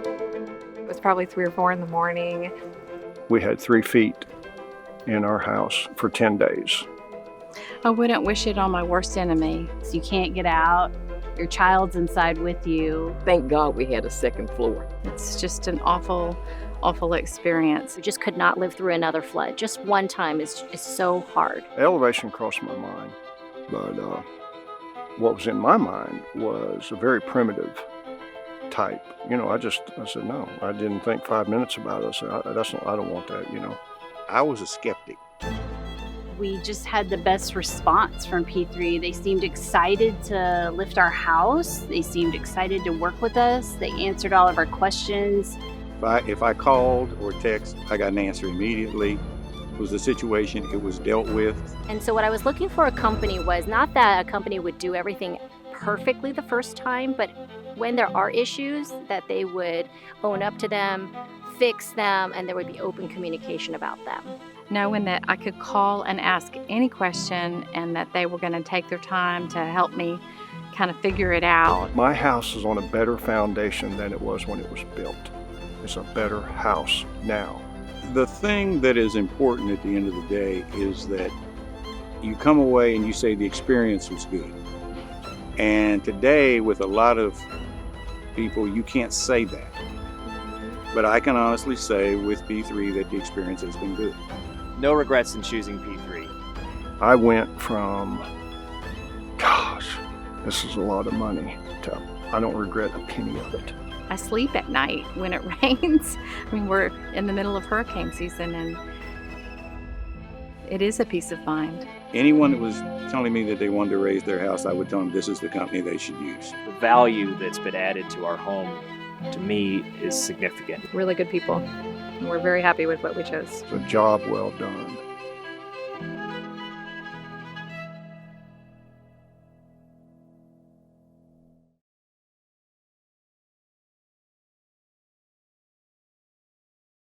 It was probably 3 or 4 in the morning. We had 3 feet in our house for 10 days. I wouldn't wish it on my worst enemy. You can't get out. Your child's inside with you. Thank God we had a second floor. It's just an awful, awful experience. We just could not live through another flood. Just one time is so hard. Elevation crossed my mind, but what was in my mind was a very primitive type. I said, no, I didn't think 5 minutes about it. I said, I don't want that, I was a skeptic. We just had the best response from P3. They seemed excited to lift our house. They seemed excited to work with us. They answered all of our questions. If I called or text, I got an answer immediately. It was a situation, it was dealt with. And so what I was looking for a company was not that a company would do everything perfectly the first time, but when there are issues, that they would own up to them, fix them, and there would be open communication about them. Knowing that I could call and ask any question and that they were going to take their time to help me kind of figure it out. My house is on a better foundation than it was when it was built. It's a better house now. The thing that is important at the end of the day is that you come away and you say the experience was good. And today, with a lot of people, you can't say that. But I can honestly say with P3 that the experience has been good. No regrets in choosing P3. I went from, gosh, this is a lot of money, to I don't regret a penny of it. I sleep at night when it rains. We're in the middle of hurricane season, and it is a peace of mind. Anyone that was telling me that they wanted to raise their house, I would tell them this is the company they should use. The value that's been added to our home, to me, is significant. Really good people. And we're very happy with what we chose. It's a job well done.